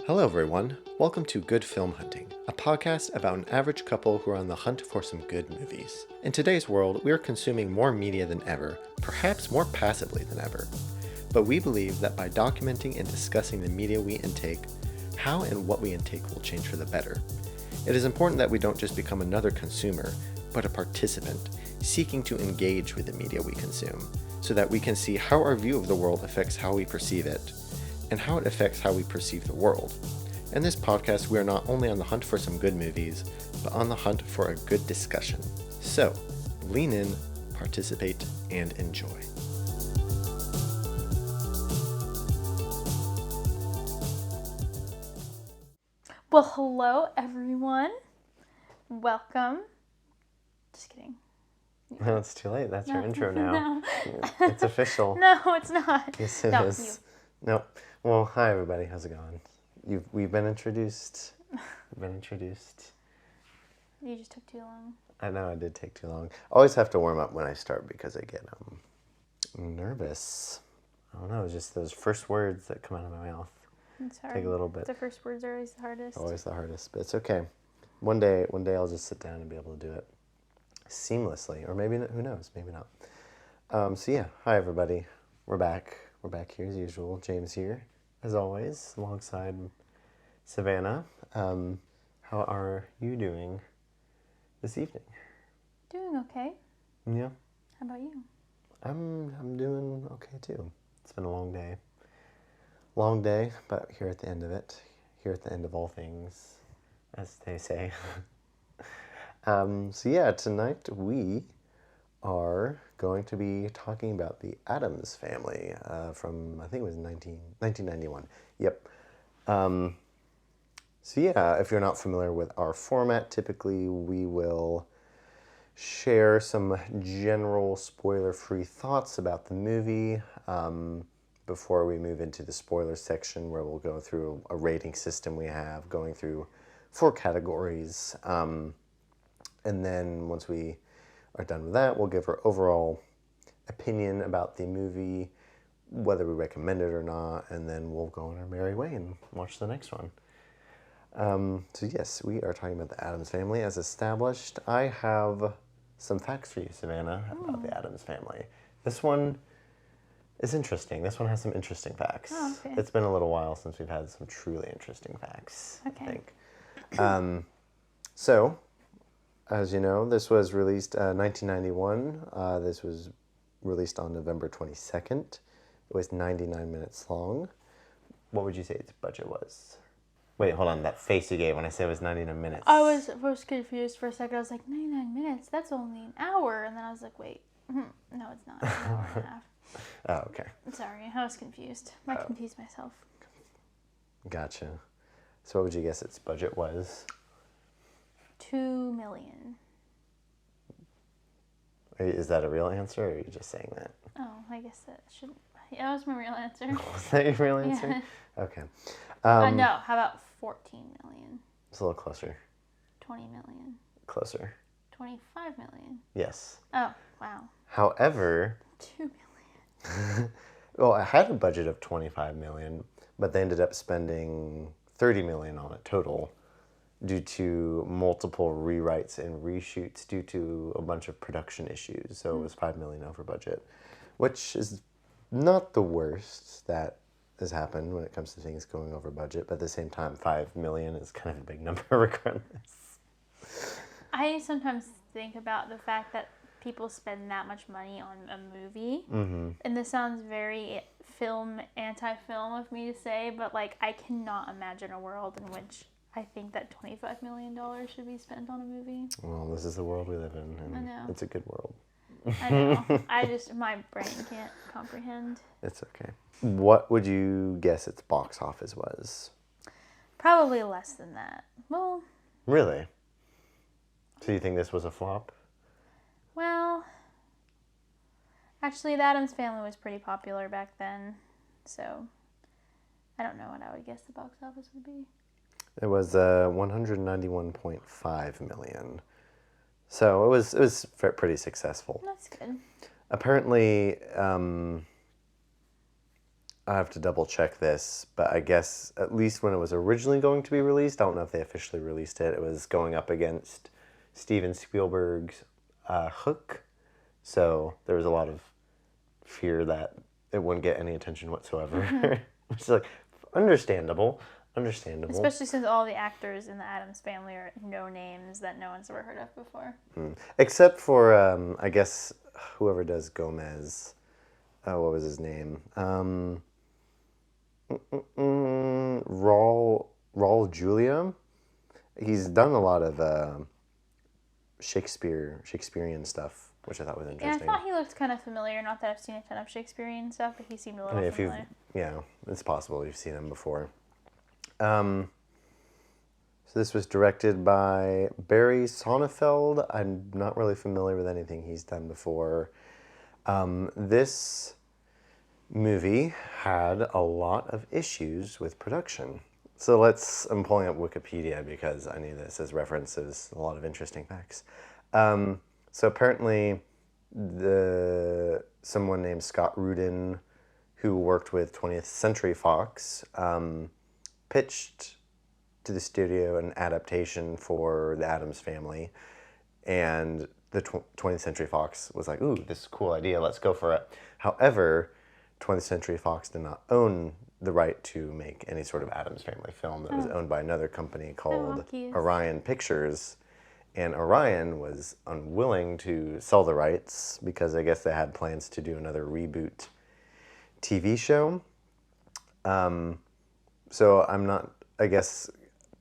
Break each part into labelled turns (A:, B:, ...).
A: Hello, everyone. Welcome to Good Film Hunting, a podcast about an average couple who are on the hunt for some good movies. In today's world, we are consuming more media than ever, perhaps more passively than ever. But we believe that by documenting and discussing the media we intake, how and what we intake will change for the better. It is important that we don't just become another consumer, but a participant, seeking to engage with the media we consume, so that we can see how our view of the world affects how we perceive it, and how it affects how we perceive the world. In this podcast, we are not only on the hunt for some good movies, but on the hunt for a good discussion. So, lean in, participate, and enjoy.
B: Well, hello everyone. Welcome. Just kidding.
A: No, it's too late. That's your intro now.
B: No.
A: It's official.
B: No, it's not.
A: Yes, it is. No. Well, hi everybody. How's it going? We've been introduced.
B: You just took too long.
A: I know I did take too long. I always have to warm up when I start because I get nervous. I don't know. It's just those first words that come out of my mouth.
B: It's hard.
A: Take a little bit.
B: The first words are always the hardest.
A: Always the hardest, but it's okay. One day I'll just sit down and be able to do it seamlessly, or maybe who knows? Maybe not. So yeah, hi everybody. We're back. We're back here as usual. James here, as always, alongside Savannah. How are you doing this evening?
B: Doing okay.
A: Yeah.
B: How about you?
A: I'm doing okay too. It's been a long day. Long day, but here at the end of it, here at the end of all things, as they say. So yeah, tonight we are going to be talking about the Addams Family from, I think it was 1991. Yep. So yeah, if you're not familiar with our format, typically we will share some general spoiler-free thoughts about the movie before we move into the spoiler section, where we'll go through a rating system we have, going through 4 categories. And then once we are done with that, we'll give our overall opinion about the movie, whether we recommend it or not, and then we'll go on our merry way and watch the next one. So yes, we are talking about the Addams Family as established. I have some facts for you, Savannah, about the Addams Family. This one is interesting. This one has some interesting facts.
B: Oh, okay.
A: It's been a little while since we've had some truly interesting facts,
B: Okay.
A: I think. So, as you know, this was released 1991. This was released on November 22nd. It was 99 minutes long. What would you say its budget was? Wait, hold on. That face you gave when I said it was 99 minutes.
B: I was confused for a second. I was like, 99 minutes? That's only an hour. And then I was like, wait. No, it's not. It's an hour and a half.
A: Oh, okay.
B: Sorry, I was confused. I confused myself.
A: Gotcha. So what would you guess its budget was?
B: $2 million.
A: Is that a real answer, or are you just saying that?
B: Oh, I guess that should. Yeah, that was my real answer.
A: Was that your real answer?
B: Yeah.
A: Okay.
B: No, how about 14 million?
A: It's a little closer.
B: 20 million?
A: Closer.
B: 25 million?
A: Yes.
B: Oh, wow.
A: However,
B: 2 million.
A: well, I had a budget of 25 million, but they ended up spending 30 million on it total due to multiple rewrites and reshoots due to a bunch of production issues. So it was 5 million over budget, which is not the worst that has happened when it comes to things going over budget, but at the same time, 5 million is kind of a big number regardless.
B: I sometimes think about the fact that people spend that much money on a movie, and this sounds very anti-film of me to say, but like I cannot imagine a world in which I think that $25 million should be spent on a movie.
A: Well, this is the world we live in, and
B: I know.
A: it's a good world.
B: I know. My brain can't comprehend.
A: It's okay. What would you guess its box office was?
B: Probably less than that. Well,
A: Really? So you think this was a flop?
B: well, actually, the Addams Family was pretty popular back then, so I don't know what I would guess the box office would be.
A: It was 191.5 million. So it was pretty successful.
B: That's good.
A: Apparently, I have to double check this, but I guess at least when it was originally going to be released, I don't know if they officially released it. It was going up against Steven Spielberg's Hook, so there was a lot of fear that it wouldn't get any attention whatsoever. Which is like understandable.
B: Especially since all the actors in the Addams Family are no names that no one's ever heard of before.
A: Except for I guess whoever does Gomez. What was his name? Raul Julia. He's done a lot of Shakespearean stuff, which I thought was
B: Yeah, I
A: interesting.
B: thought he looked kind of familiar. Not that I've seen a ton of Shakespearean stuff, but he seemed a little
A: If you've,
B: familiar.
A: yeah, it's possible you've seen him before. So this was directed by Barry Sonnenfeld. I'm not really familiar with anything he's done before. This movie had a lot of issues with production. So I'm pulling up Wikipedia because I need this as references, a lot of interesting facts. So apparently someone named Scott Rudin, who worked with 20th Century Fox, pitched to the studio an adaptation for the Addams Family, and the 20th Century Fox was like, ooh, this is a cool idea, let's go for it. However, 20th Century Fox did not own the right to make any sort of Addams Family film. That was owned by another company called Orion Pictures, and Orion was unwilling to sell the rights because I guess they had plans to do another reboot TV show. So I guess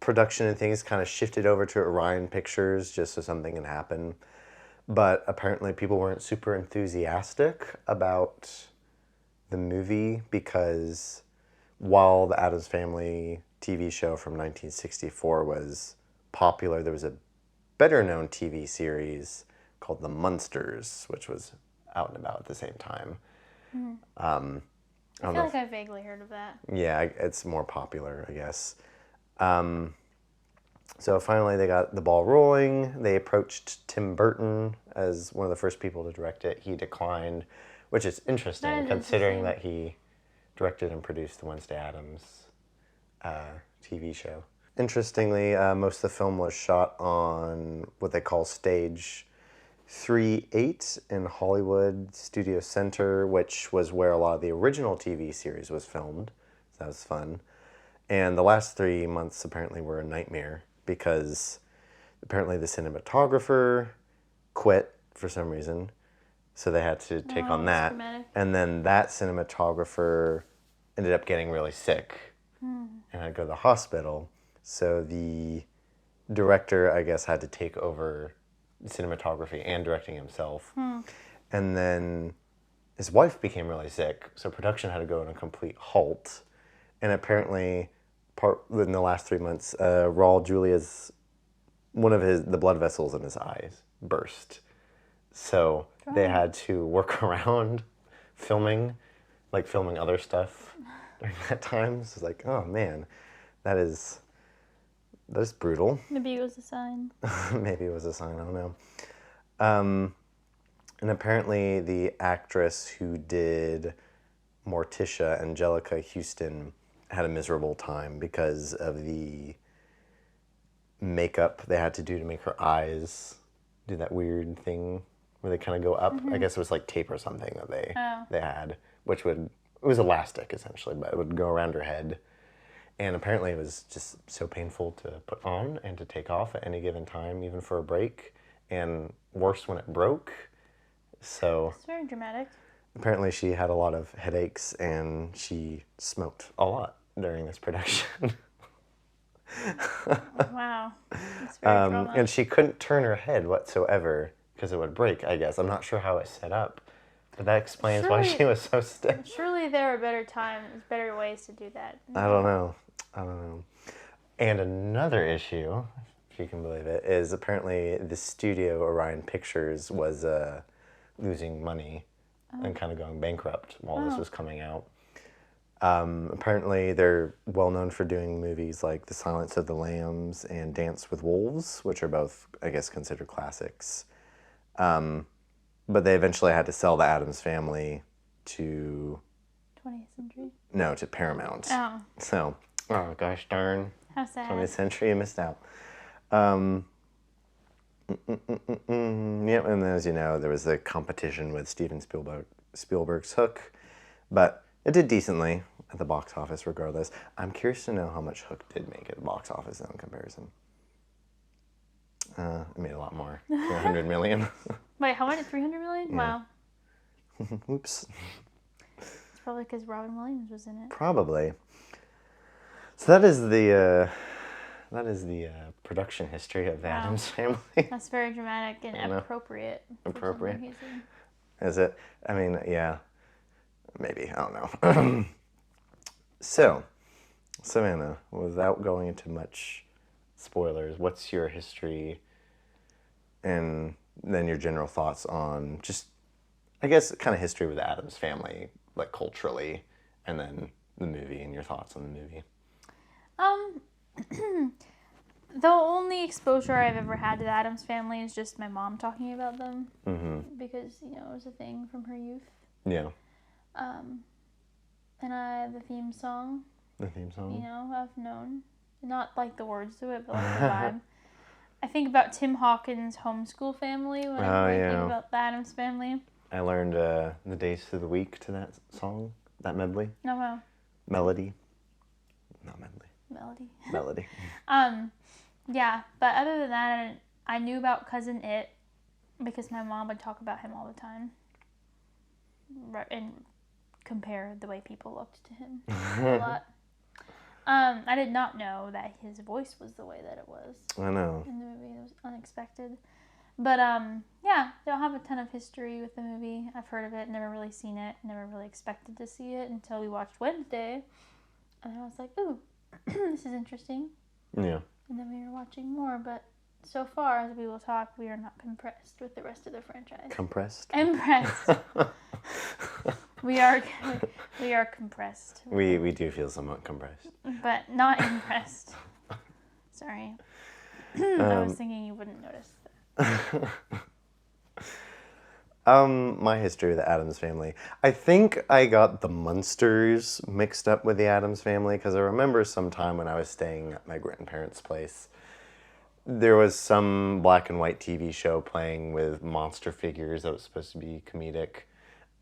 A: production and things kind of shifted over to Orion Pictures just so something can happen. But apparently people weren't super enthusiastic about the movie because while the Addams Family TV show from 1964 was popular, there was a better known TV series called The Munsters, which was out and about at the same time.
B: I feel like I vaguely heard of that.
A: Yeah, it's more popular, I guess. So finally they got the ball rolling. They approached Tim Burton as one of the first people to direct it. He declined, which is interesting considering that he directed and produced the Wednesday Addams TV show. Interestingly, most of the film was shot on what they call Stage 3-8 in Hollywood Studio Center, which was where a lot of the original TV series was filmed. So that was fun. And the last 3 months apparently were a nightmare because apparently the cinematographer quit for some reason. So they had to take on that.
B: Dramatic.
A: And then that cinematographer ended up getting really sick and had to go to the hospital. So the director, I guess, had to take over cinematography and directing himself. And then his wife became really sick, so production had to go on a complete halt. And apparently, in the last 3 months, Raul Julia's the blood vessels in his eyes burst. So they had to work around filming other stuff during that time. So it's like, oh man, that is brutal.
B: Maybe it was a sign.
A: Maybe it was a sign, I don't know. And apparently the actress who did Morticia, Angelica Houston, had a miserable time because of the makeup they had to do to make her eyes do that weird thing where they kind of go up. I guess it was like tape or something that they had, which it was elastic essentially, but it would go around her head. And apparently it was just so painful to put on and to take off at any given time, even for a break, and worse when it broke. So
B: It's very dramatic.
A: apparently she had a lot of headaches and she smoked a lot during this production.
B: Wow. That's very dramatic.
A: And she couldn't turn her head whatsoever because it would break, I guess. I'm not sure how it's set up, but that explains why she was so stiff.
B: Surely there are better times, better ways to do that.
A: I don't know. And another issue, if you can believe it, is apparently the studio, Orion Pictures, was losing money and kind of going bankrupt while this was coming out. Apparently they're well known for doing movies like The Silence of the Lambs and Dance with Wolves, which are both, I guess, considered classics. But they eventually had to sell the Addams Family to
B: 20th century.
A: No, to Paramount.
B: Oh,
A: So, oh gosh darn.
B: how
A: 20th
B: sad.
A: century, you missed out. Yep, and as you know, there was a competition with Steven Spielberg's Hook, but it did decently at the box office regardless. I'm curious to know how much Hook did make at the box office in comparison. It made a lot more, 300 million.
B: Wait, how much? 300 million?
A: Yeah.
B: Wow.
A: Oops.
B: It's probably because Robin Williams was in it.
A: Probably. So that is the production history of the
B: Wow.
A: Addams Family.
B: That's very dramatic and appropriate.
A: Appropriate.
B: For something he's in.
A: Is it? I mean, yeah. Maybe. I don't know. So, Savannah, without going into much spoilers, what's your history and then your general thoughts on just, I guess, kind of history with the Addams Family, like culturally, and then the movie and your thoughts on the movie?
B: The only exposure I've ever had to the Addams Family is just my mom talking about them. Because, it was a thing from her youth.
A: Yeah.
B: And the theme song,
A: The theme song?
B: I've known. Not like the words to it, but like the vibe. I think about Tim Hawkins' Homeschool Family when I think about the Addams Family.
A: I learned the days through the week to that song, that medley.
B: No, wow.
A: Melody. Not medley.
B: Melody.
A: Melody.
B: Yeah, but other than that, I knew about Cousin It because my mom would talk about him all the time. And compare the way people looked to him a lot. I did not know that his voice was the way that it was.
A: I know.
B: In the movie. It was unexpected. But, yeah, don't have a ton of history with the movie. I've heard of it, never really seen it, never really expected to see it until we watched Wednesday. And I was like, ooh, this is interesting.
A: Yeah.
B: And then we were watching more, but so far, as we will talk, we are not compressed with the rest of the franchise.
A: Compressed?
B: Impressed. We are compressed.
A: We do feel somewhat compressed.
B: But not impressed. Sorry. I was thinking you wouldn't notice that.
A: My history with the Addams Family. I think I got the Munsters mixed up with the Addams Family because I remember sometime when I was staying at my grandparents' place, there was some black and white TV show playing with monster figures that was supposed to be comedic.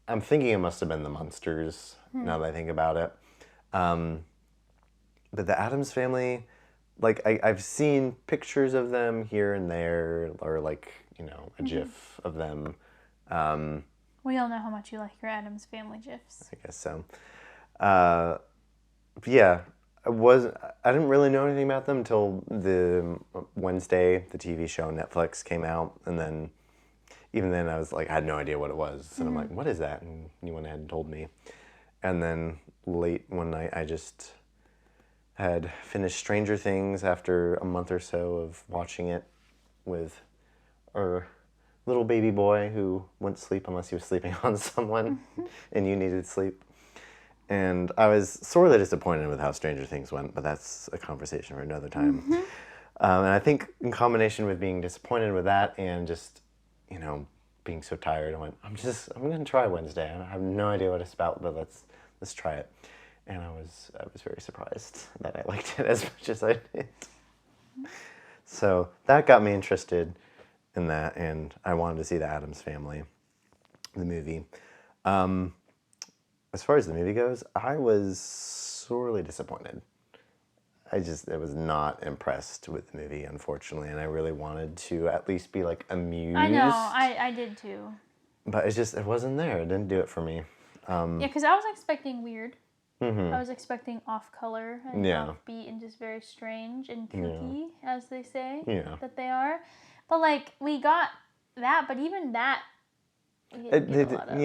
A: I'm thinking it must have been the Munsters, now that I think about it. But the Addams Family, like, I've seen pictures of them here and there, or like, a GIF of them.
B: We all know how much you like your Addams Family GIFs.
A: I guess so. Yeah, I didn't really know anything about them until the Wednesday, the TV show Netflix came out, and then even then I was like, I had no idea what it was, and I'm like, what is that? And you went ahead and told me. And then late one night, I just had finished Stranger Things after a month or so of watching it with our little baby boy who wouldn't sleep unless he was sleeping on someone, and you needed sleep. And I was sorely disappointed with how Stranger Things went, but that's a conversation for another time. And I think in combination with being disappointed with that and just, being so tired, I went, I'm going to try Wednesday. I have no idea what it's about, but let's try it. And I was very surprised that I liked it as much as I did. So that got me interested in that, and I wanted to see the Addams Family, the movie. As far as the movie goes, I was sorely disappointed. I was not impressed with the movie, unfortunately, and I really wanted to at least be, like, amused.
B: I know, I did too.
A: But it wasn't there. It didn't do it for me.
B: Yeah, because I was expecting weird. I was expecting off-color and offbeat and just very strange and kooky, as they say, that they are. But, like, we got that, but even that, we didn't get a lot of.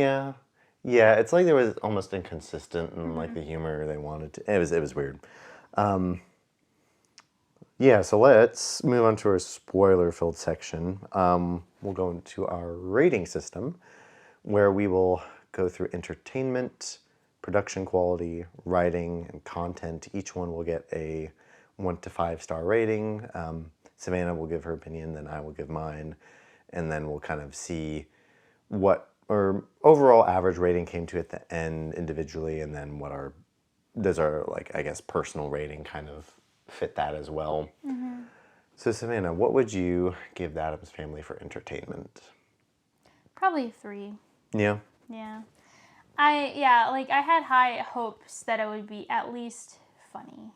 A: Yeah, it's like there was almost inconsistent in, like, the humor they wanted to. It was weird. Yeah, so let's move on to our spoiler-filled section. We'll go into our rating system, where we will go through entertainment, production quality, writing, and content. Each one will get a 1 to 5 star rating. Savannah will give her opinion, then I will give mine, and then we'll kind of see what our overall average rating came to at the end individually, and then what our does our, like, I guess, personal rating kind of fit that as well? So, Savannah, what would you give the Addams Family for entertainment?
B: Probably 3.
A: Yeah.
B: Yeah. I had high hopes that it would be at least funny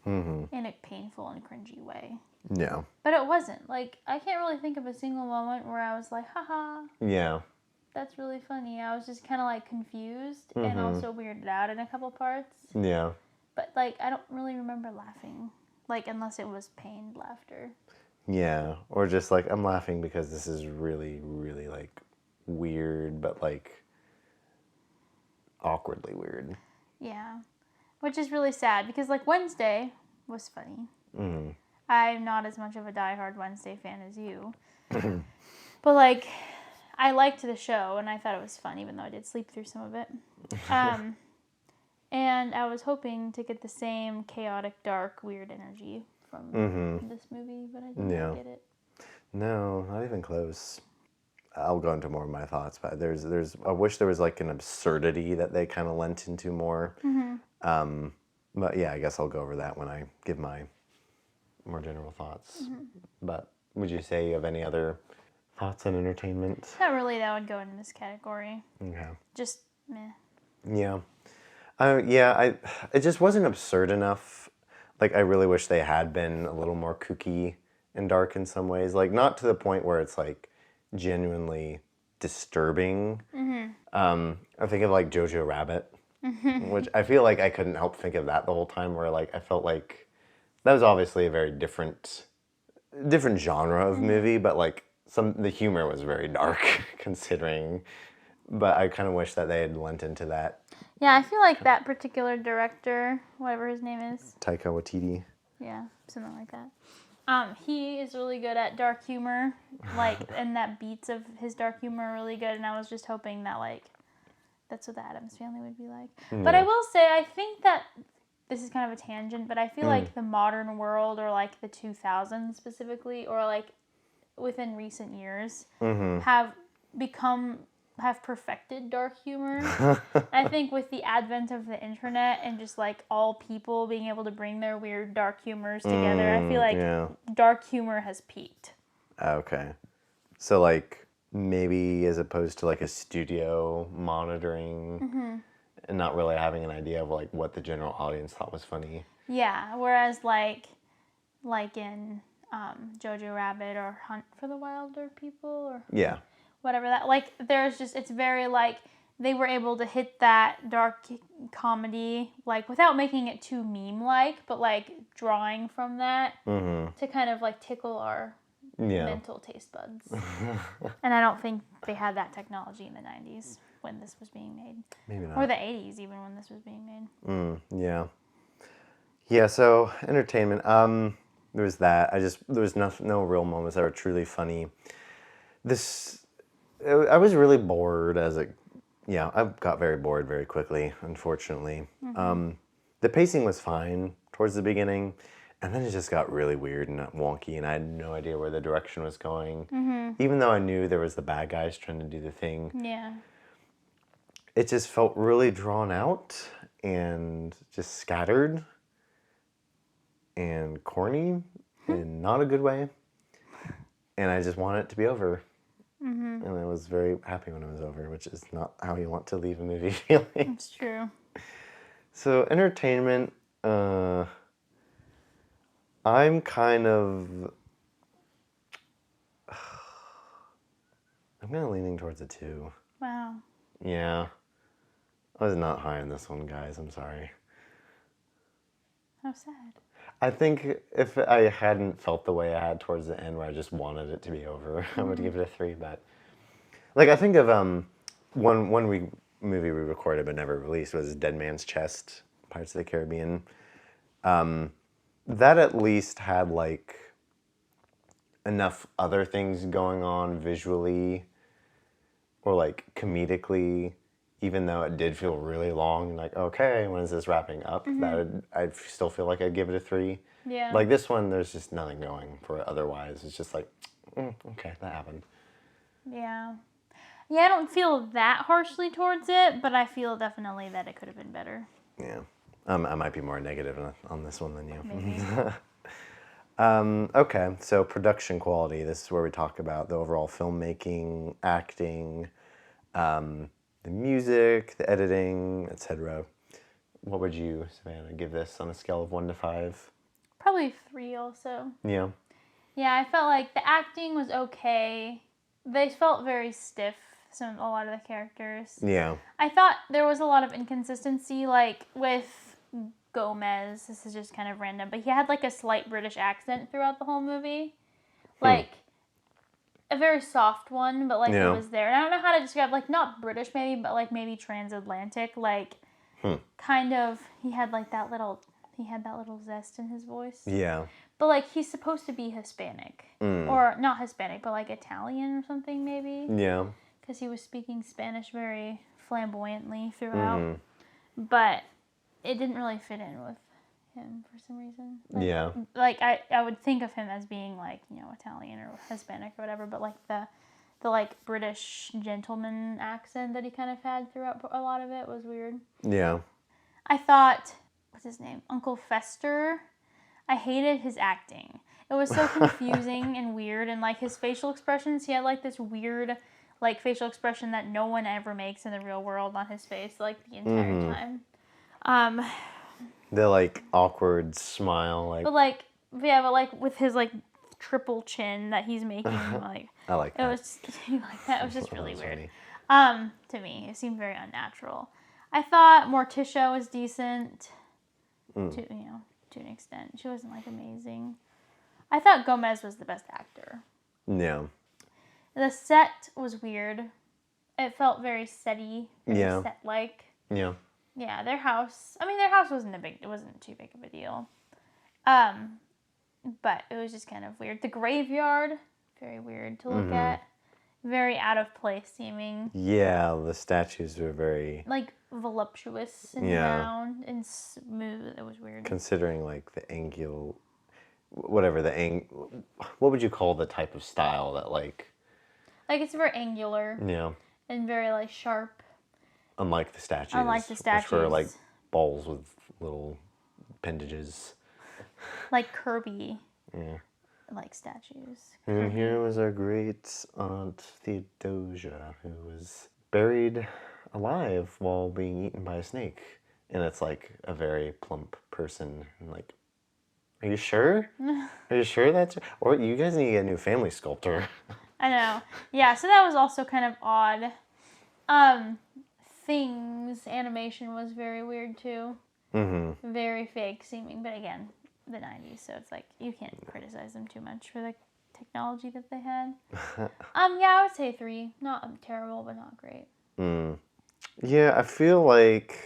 B: in a painful and cringy way.
A: Yeah.
B: But it wasn't. Like, I can't really think of a single moment where I was like, haha,
A: Yeah.
B: that's really funny. I was just kind of like confused and also weirded out in a couple parts.
A: Yeah.
B: But like, I don't really remember laughing. Like, unless it was pained laughter.
A: Yeah. Or just like, I'm laughing because this is really, really like weird, but like awkwardly weird.
B: Yeah. Which is really sad because like Wednesday was funny. I'm not as much of a diehard Wednesday fan as you. But like, I liked the show and I thought it was fun, even though I did sleep through some of it. And I was hoping to get the same chaotic, dark, weird energy from this movie, but I did not get it.
A: No, not even close. I'll go into more of my thoughts, but I wish there was like an absurdity that they kind of lent into more. But yeah, I guess I'll go over that when I give my more general thoughts. But would you say you have any other thoughts on entertainment?
B: Not really, that would go in this category.
A: Okay.
B: Just meh.
A: Yeah. It just wasn't absurd enough. Like, I really wish they had been a little more kooky and dark in some ways. Like, not to the point where it's like genuinely disturbing. I think of like Jojo Rabbit, which I feel like I couldn't help think of that the whole time. Where like I felt like that was obviously a very different genre of movie, but like the humor was very dark considering. But I kind of wish that they had lent into that.
B: Yeah, I feel like that particular director, whatever his name is.
A: Taika Waititi.
B: Yeah, something like that. He is really good at dark humor, like, and that beats of his dark humor are really good. And I was just hoping that like that's what the Addams Family would be like. But I will say, I think that this is kind of a tangent, but I feel like the modern world, or like the 2000s specifically, or like within recent years, have perfected dark humor. I think with the advent of the internet and just like all people being able to bring their weird dark humors together, I feel like dark humor has peaked.
A: Okay. So like maybe as opposed to like a studio monitoring and not really having an idea of like what the general audience thought was funny.
B: Yeah, whereas like in Jojo Rabbit or Hunt for the Wilder People or whatever that, like, there's just, it's very like they were able to hit that dark comedy like without making it too meme like, but like drawing from that to kind of like tickle our mental taste buds. And I don't think they had that technology in the 90s when this was being made.
A: Maybe not.
B: Or the 80s even when this was being made.
A: Yeah, so entertainment. There was that. There was no real moments that were truly funny. I was really bored I got very bored very quickly, unfortunately. The pacing was fine towards the beginning, and then it just got really weird and wonky, and I had no idea where the direction was going. Even though I knew there was the bad guys trying to do the thing.
B: Yeah.
A: It just felt really drawn out and just scattered and corny in not a good way. And I just wanted it to be over. And I was very happy when it was over, which is not how you want to leave a movie feeling.
B: It's true.
A: So entertainment, I'm kind of... I'm kind of leaning towards a 2.
B: Wow.
A: Yeah. I was not high on this one, guys. I'm sorry.
B: How sad.
A: I think if I hadn't felt the way I had towards the end, where I just wanted it to be over, I would give it a 3. But like, I think of one movie we recorded but never released was Dead Man's Chest, Pirates of the Caribbean. That at least had like enough other things going on visually or like comedically, even though it did feel really long. Like, okay, when is this wrapping up? I still feel like I'd give it a 3.
B: Yeah.
A: Like this one, there's just nothing going for it otherwise. It's just like, okay, that happened.
B: Yeah. Yeah, I don't feel that harshly towards it, but I feel definitely that it could have been better.
A: Yeah. I might be more negative on this one than you.
B: Maybe.
A: Okay, so production quality. This is where we talk about the overall filmmaking, acting, the music, the editing, etc. What would you, Savannah, give this on a scale of 1 to 5?
B: Probably 3 also.
A: Yeah.
B: Yeah, I felt like the acting was okay. They felt very stiff, a lot of the characters.
A: Yeah.
B: I thought there was a lot of inconsistency, like with Gomez. This is just kind of random, but he had like a slight British accent throughout the whole movie. Like a very soft one, but like it was there. And I don't know how to describe, like not British maybe, but like maybe transatlantic. Like kind of, he had that little zest in his voice.
A: Yeah.
B: But like he's supposed to be Hispanic. Or not Hispanic, but like Italian or something maybe.
A: Yeah.
B: Because he was speaking Spanish very flamboyantly throughout. But it didn't really fit in with him for some reason.
A: Yeah.
B: Like I would think of him as being like, Italian or Hispanic or whatever, but like the like British gentleman accent that he kind of had throughout a lot of it was weird.
A: Yeah.
B: I thought, what's his name? Uncle Fester. I hated his acting. It was so confusing and weird, and like his facial expressions, he had like this weird like facial expression that no one ever makes in the real world on his face like the entire time.
A: The like awkward smile, like.
B: But like with his like triple chin that he's making, like
A: I like that.
B: It was like that. It was just really weird.
A: Funny.
B: To me, it seemed very unnatural. I thought Morticia was decent to an extent. She wasn't like amazing. I thought Gomez was the best actor.
A: Yeah.
B: The set was weird. It felt very set-y, very set-like.
A: Yeah.
B: Yeah, their house wasn't too big of a deal. But it was just kind of weird. The graveyard, very weird to look at. Very out of place seeming.
A: Yeah, the statues were very
B: like voluptuous and round and smooth. It was weird.
A: Considering like the what would you call the type of style that like
B: it's very angular.
A: Yeah.
B: And very like sharp.
A: Unlike the statues. Which were like balls with little appendages.
B: Like Kirby.
A: Yeah.
B: Like statues.
A: And here was our great aunt Theodosia, who was buried alive while being eaten by a snake. And it's like a very plump person. And like, are you sure? Are you sure that's... Or you guys need to get a new family sculptor.
B: I know. Yeah, so that was also kind of odd. Things animation was very weird too. Very fake seeming, but again, the 90s, so it's like you can't criticize them too much for the technology that they had. Yeah, I would say 3. Not terrible, but not great.
A: Yeah, I feel like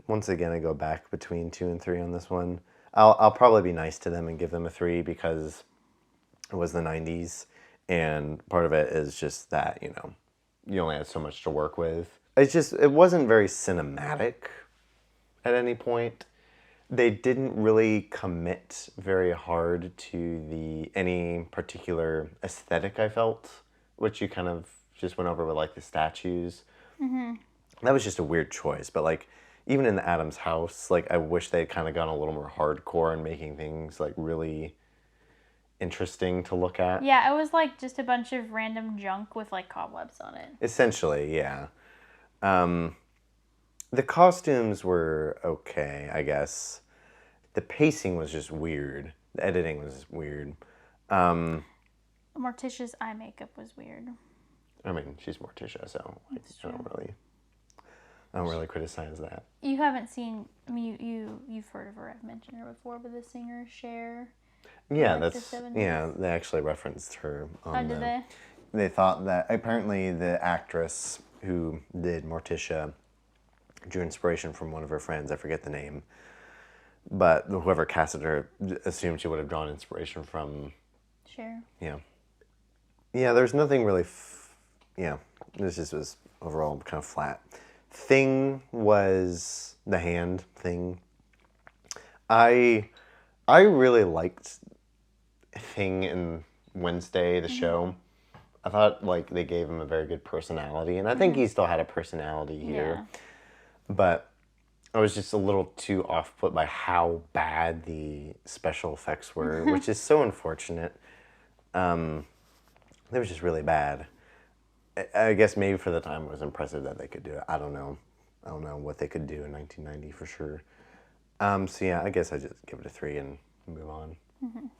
A: once again I go back between 2 and 3 on this one. I'll probably be nice to them and give them a 3 because it was the 90s, and part of it is just that you only had so much to work with. It wasn't very cinematic at any point. They didn't really commit very hard to any particular aesthetic, I felt, which you kind of just went over with like the statues. That was just a weird choice, but like even in the Addams house, like I wish they had kind of gone a little more hardcore in making things like really interesting to look at.
B: Yeah, it was like just a bunch of random junk with like cobwebs on it.
A: Essentially, yeah. The costumes were okay, I guess. The pacing was just weird. The editing was weird.
B: Morticia's eye makeup was weird.
A: I mean, she's Morticia, so I don't really criticize that.
B: You haven't seen, I mean, you've heard of her. I've mentioned her before, but the singer Cher.
A: Yeah, they actually referenced her on
B: did they?
A: They thought that apparently the actress who did Morticia drew inspiration from one of her friends. I forget the name. But whoever casted her assumed she would have drawn inspiration from...
B: Cher.
A: Yeah. Yeah, there's nothing really... this just was overall kind of flat. Thing was the hand thing. I really liked Thing in Wednesday, the show. I thought like they gave him a very good personality, and I think he still had a personality here. Yeah. But I was just a little too off-put by how bad the special effects were, which is so unfortunate. They were just really bad. I guess maybe for the time it was impressive that they could do it. I don't know. I don't know what they could do in 1990 for sure. So yeah, I guess I just give it a 3 and move on.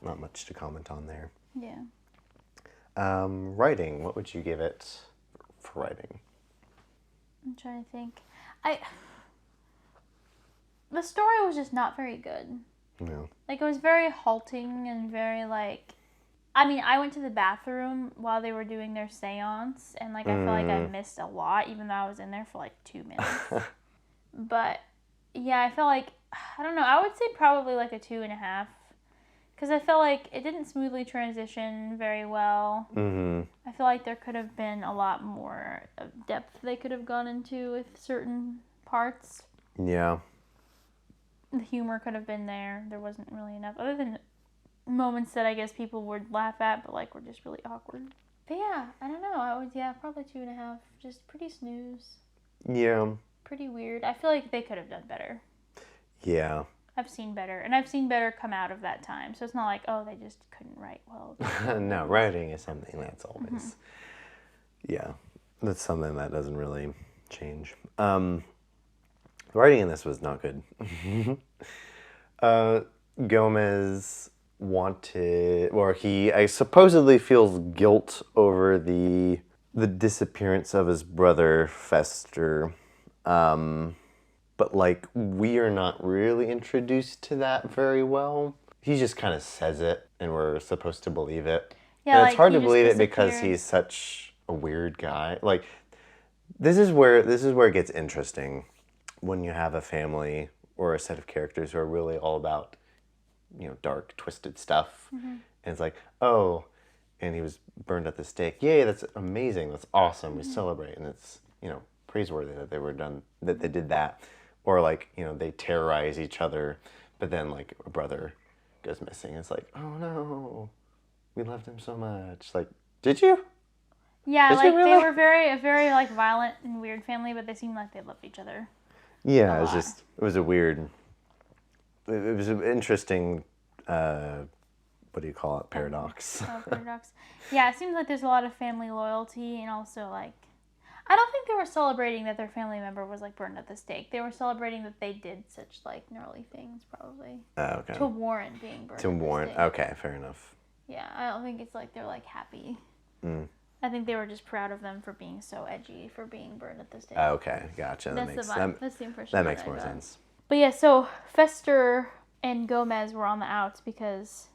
A: Not much to comment on there.
B: Yeah.
A: Writing, what would you give it for writing?
B: I'm trying to think. The story was just not very good.
A: No.
B: Like, it was very halting and very, like... I mean, I went to the bathroom while they were doing their seance, and, like, I feel like I missed a lot, even though I was in there for, like, 2 minutes. But, yeah, I felt like... I don't know. I would say probably, like, a 2.5. Because I felt like it didn't smoothly transition very well. I feel like there could have been a lot more of depth they could have gone into with certain parts.
A: Yeah.
B: The humor could have been there. There wasn't really enough. Other than moments that I guess people would laugh at, but like were just really awkward. But yeah, I don't know. I would, probably 2.5. Just pretty snooze.
A: Yeah.
B: Pretty weird. I feel like they could have done better.
A: Yeah.
B: I've seen better. And I've seen better come out of that time. So it's not like, oh, they just couldn't write well.
A: No, writing is something that's always... Yeah. That's something that doesn't really change. Writing in this was not good. Gomez wanted, or he supposedly feels guilt over the disappearance of his brother Fester, but like we are not really introduced to that very well. He just kind of says it, and we're supposed to believe it.
B: Yeah,
A: and it's hard
B: he
A: to
B: just
A: believe it because
B: disappeared.
A: he's such a weird guy. Like this is where it gets interesting. When you have a family or a set of characters who are really all about, dark, twisted stuff. And it's like, oh, and he was burned at the stake. Yay, that's amazing. That's awesome. We celebrate. And it's, praiseworthy that they did that. Or like, they terrorize each other, but then like a brother goes missing. It's like, oh no, we loved him so much. Like, did you?
B: Yeah,
A: Did
B: like
A: you really?
B: they were a very like violent and weird family, but they seemed like they loved each other.
A: Yeah, it was an interesting, what do you call it, paradox.
B: Paradox. Yeah, it seems like there's a lot of family loyalty, and also like, I don't think they were celebrating that their family member was like burned at the stake. They were celebrating that they did such like gnarly things, probably.
A: Oh, okay.
B: To warrant being burned.
A: To warrant, okay, fair enough.
B: Yeah, I don't think it's like they're like happy. I think they were just proud of them for being so edgy, for being burned at the stake.
A: Okay, gotcha.
B: That's the impression.
A: That makes more sense.
B: But yeah, so Fester and Gomez were on the outs because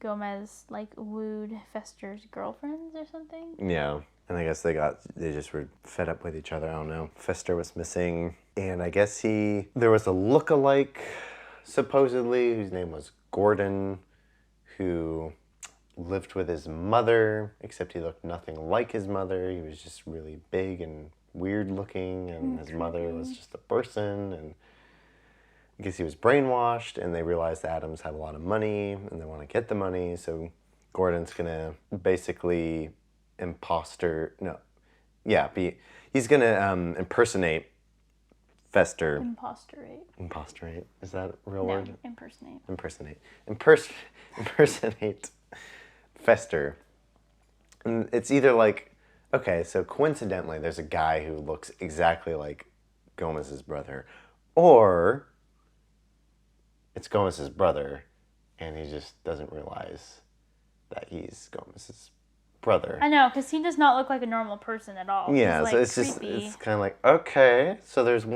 B: Gomez like wooed Fester's girlfriends or something.
A: Yeah, and I guess they just were fed up with each other. I don't know. Fester was missing, and I guess there was a look-alike, supposedly, whose name was Gordon, who lived with his mother, except he looked nothing like his mother. He was just really big and weird looking, and his mother was just a person, and I guess he was brainwashed, and they realized the Addams have a lot of money, and they want to get the money, so Gordon's gonna basically he's gonna impersonate Fester. Impostorate. Is that a real word? Impersonate Fester. And it's either like, okay, so coincidentally, there's a guy who looks exactly like Gomez's brother, or it's Gomez's brother, and he just doesn't realize that he's Gomez's brother.
B: I know, because he does not look like a normal person at all.
A: Yeah,
B: He's,
A: so
B: like,
A: it's
B: creepy.
A: just, it's kind of like, okay, so there's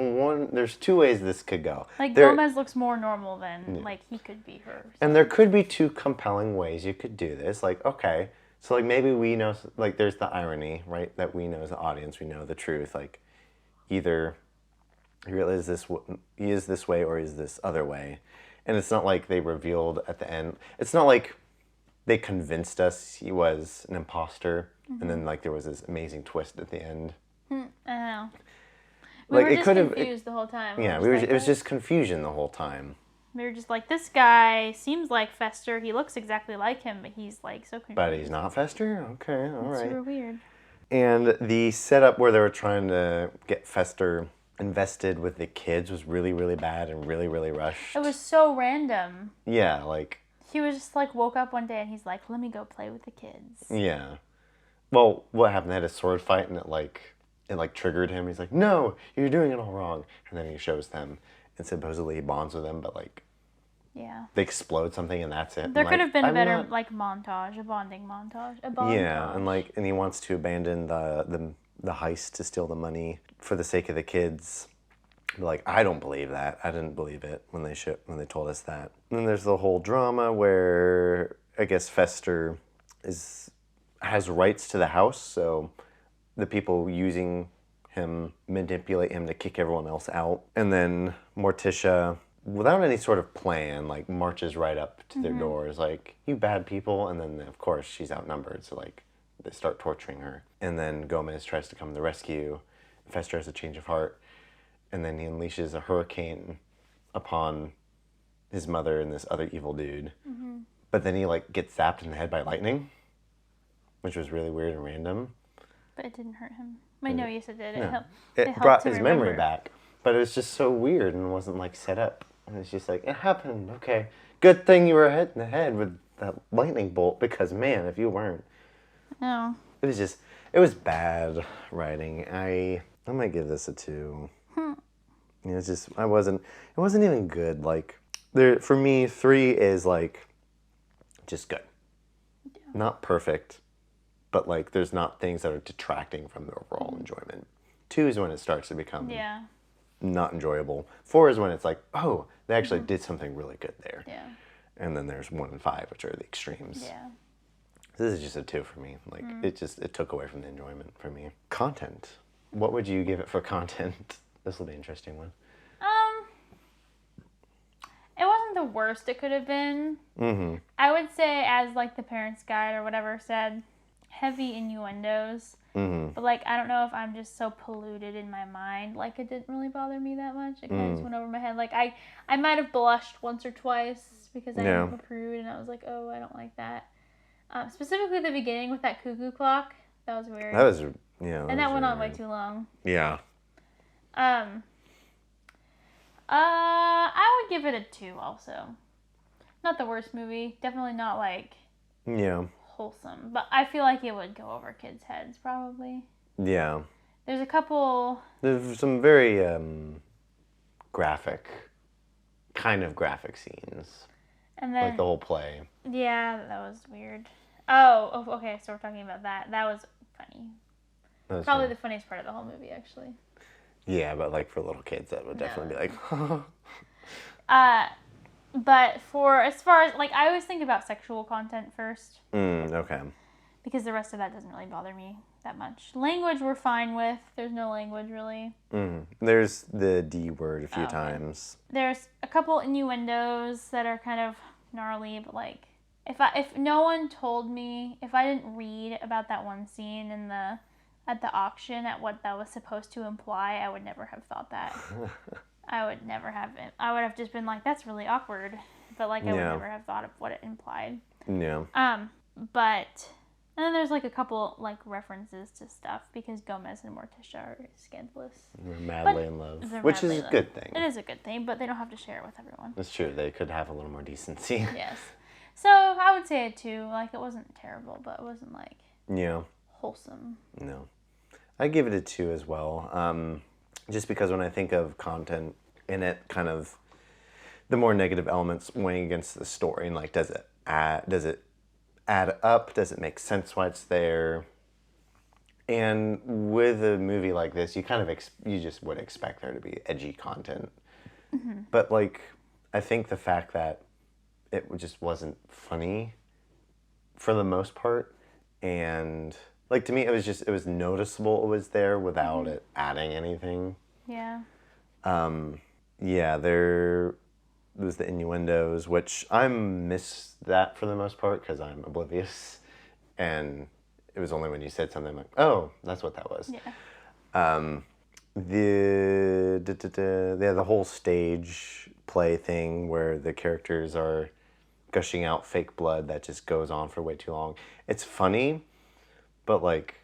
A: 2 ways this could go.
B: Like, Gomez looks more normal than, like, he could be her. So.
A: And there could be 2 compelling ways you could do this. Like, okay, so, like, maybe we know, like, there's the irony, right, that we know as the audience, we know the truth. Like, either he is this way or he is this other way. And it's not like they revealed at the end. It's not like they convinced us he was an imposter, and then like there was this amazing twist at the end.
B: I don't know. We
A: Like
B: were
A: it
B: just
A: could have
B: confused the whole time.
A: Yeah, it was just confusion the whole time.
B: We were just like, this guy seems like Fester. He looks exactly like him, but he's like so confused.
A: But he's not Fester? Okay, all right.
B: Super weird.
A: And the setup where they were trying to get Fester invested with the kids was really, really bad and really, really rushed.
B: It was so random.
A: Yeah, like...
B: He was just like, woke up one day and he's like, let me go play with the kids.
A: Yeah. Well, what happened? They had a sword fight and it triggered him. He's like, no, you're doing it all wrong. And then he shows them and supposedly he bonds with them, but like...
B: Yeah.
A: They explode something and that's it.
B: There could have been a better montage, a bonding montage, a bond.
A: Yeah, and he wants to abandon the heist to steal the money for the sake of the kids. Like, I don't believe that. I didn't believe it when they told us that. And then there's the whole drama where I guess Fester has rights to the house, so the people using him manipulate him to kick everyone else out. And then Morticia, without any sort of plan, like marches right up to their doors, like, you bad people. And then of course she's outnumbered, so like they start torturing her. And then Gomez tries to come to the rescue. Fester has a change of heart. And then he unleashes a hurricane upon his mother and this other evil dude. Mm-hmm. But then he like gets zapped in the head by lightning, which was really weird and random.
B: But it didn't hurt him. I know you said it.
A: No.
B: It
A: It brought his
B: remember.
A: memory back. But it was just so weird and wasn't like set up. And it's just like, it happened. Okay. Good thing you were hit in the head with that lightning bolt, because man, if you weren't.
B: No.
A: It was bad writing. I might give this a 2. Yeah, it wasn't even good. Like, for me, 3 is like just good. Yeah. Not perfect, but like there's not things that are detracting from the overall enjoyment. 2 is when it starts to become not enjoyable. 4 is when it's like, oh, they actually did something really good there.
B: Yeah.
A: And then there's 1 and 5, which are the extremes.
B: Yeah.
A: This is just a 2 for me. Like, it took away from the enjoyment for me. Content. What would you give it for content? This will be an interesting one.
B: It wasn't the worst it could have been. Mm-hmm. I would say, as like the Parents' Guide or whatever said, heavy innuendos. Mm-hmm. But like, I don't know if I'm just so polluted in my mind. Like, it didn't really bother me that much. It kind of just went over my head. Like, I might have blushed once or twice because I am a prude, and I was like, oh, I don't like that. Specifically the beginning with that cuckoo clock. That was weird. And that went on way too long.
A: Yeah.
B: I would give it a 2 also. Not the worst movie. Definitely not like wholesome. But I feel like it would go over kids' heads probably.
A: Yeah.
B: There's
A: some very graphic scenes.
B: And then,
A: like the whole play.
B: Yeah, that was weird. Oh, okay, so we're talking about that. That was funny. Probably the funniest part of the whole movie, actually.
A: Yeah, but like for little kids, that would definitely be like.
B: But as far as like, I always think about sexual content first.
A: Okay.
B: Because the rest of that doesn't really bother me that much. Language we're fine with. There's no language really.
A: There's the D word a few times.
B: There's a couple innuendos that are kind of gnarly, but like, if no one told me, if I didn't read about that one scene at the auction, at what that was supposed to imply, I would never have thought that. I would never have it. I would have just been like, that's really awkward. But like, I would never have thought of what it implied.
A: Yeah.
B: But, and then there's like a couple like references to stuff because Gomez and Morticia are scandalous.
A: They're madly in love. Which is a good thing.
B: It is a good thing, but they don't have to share it with everyone.
A: That's true. They could have a little more decency.
B: Yes. So I would say a 2. Like, it wasn't terrible, but it wasn't like wholesome. No.
A: I give it a 2 as well. Just because when I think of content in it, kind of the more negative elements weighing against the story, and like, does it add up? Does it make sense why it's there? And with a movie like this, you kind of you just would expect there to be edgy content. Mm-hmm. But like, I think the fact that it just wasn't funny for the most part, and like, to me, it was noticeable it was there without it adding anything.
B: Yeah.
A: Yeah, there was the innuendos, which I missed that for the most part because I'm oblivious, and it was only when you said something like, oh, that's what that was.
B: Yeah.
A: The whole stage play thing where the characters are gushing out fake blood that just goes on for way too long. It's funny, but like,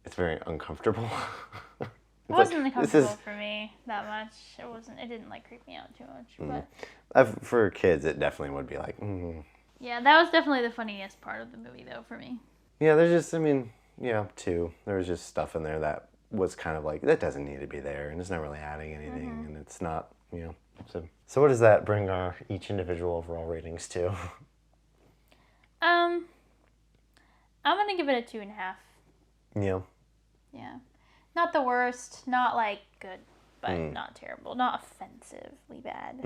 A: it's very uncomfortable.
B: It wasn't uncomfortable for me that much. It wasn't. It didn't like creep me out too much. But
A: for kids, it definitely would be like.
B: Yeah, that was definitely the funniest part of the movie, though, for me.
A: Yeah, there's just, I mean, yeah, too. There was just stuff in there that was kind of like, that doesn't need to be there, and it's not really adding anything, and it's not, So what does that bring our each individual overall ratings to?
B: I'm gonna give it a 2.5.
A: Yeah.
B: Yeah, not the worst, not like good, but not terrible, not offensively bad.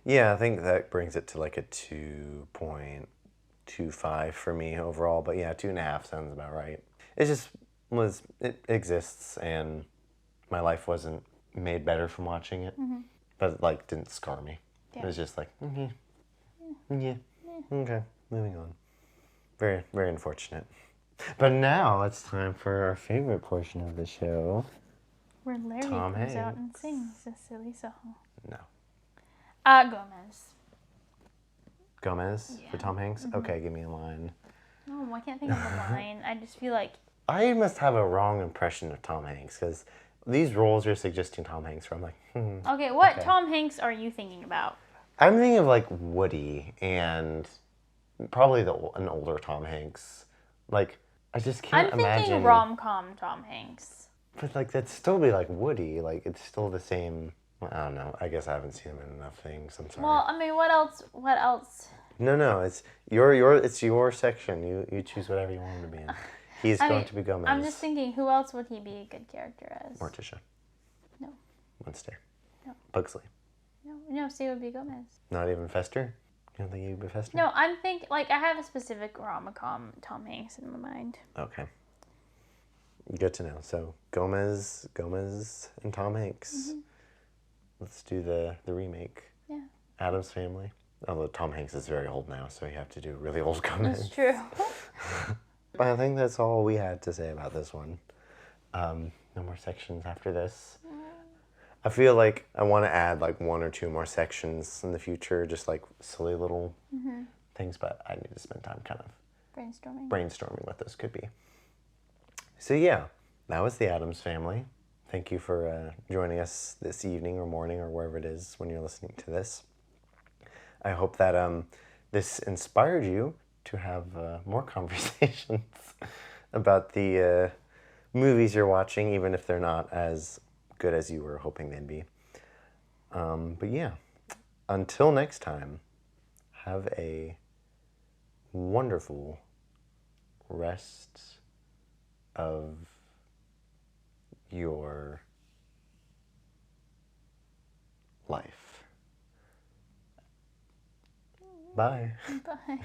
A: Yeah, I think that brings it to like a 2.25 for me overall, but yeah, 2.5 sounds about right. It exists, and my life wasn't made better from watching it, but it like didn't scar me.
B: Yeah.
A: It was just like, yeah, okay, moving on. Very, very unfortunate. But now it's time for our favorite portion of the show.
B: Where Larry
A: Tom
B: comes out and
A: Hanks.
B: sings a silly song.
A: No.
B: Gomez.
A: Gomez for Tom Hanks? Okay, give me a line.
B: Oh, I can't think of a line. I just feel like...
A: I must have a wrong impression of Tom Hanks, because these roles you're suggesting Tom Hanks for, I'm like,
B: Okay, what Tom Hanks are you thinking about?
A: I'm thinking of like Woody and probably an older Tom Hanks. Like, I just can't imagine.
B: I'm thinking rom-com Tom Hanks.
A: But like, that'd still be like Woody. Like, it's still the same. I don't know. I guess I haven't seen him in enough things. I'm sorry.
B: Well, I mean, what else?
A: No. It's your section. You choose whatever you want him to be in. He's going to be Gomez.
B: I'm just thinking, who else would he be a good character as?
A: Morticia.
B: No.
A: Munster.
B: No.
A: Pugsley.
B: No, say it would be Gomez.
A: Not even Fester? You don't think he'd be Fester?
B: No, I'm thinking, like, I have a specific rom-com Tom Hanks in my mind.
A: Okay. Good to know. So, Gomez, and Tom Hanks. Let's do the remake.
B: Yeah.
A: Addams Family. Although Tom Hanks is very old now, so you have to do really old Gomez.
B: That's true.
A: I think that's all we had to say about this one. No more sections after this. I feel like I want to add like 1 or 2 more sections in the future, just like silly little things, but I need to spend time kind of brainstorming what this could be. So yeah, that was the Addams Family. Thank you for joining us this evening or morning or wherever it is when you're listening to this. I hope that this inspired you to have more conversations about the movies you're watching, even if they're not as good as you were hoping they'd be. But yeah, until next time, have a wonderful rest of your life. Bye.
B: Bye.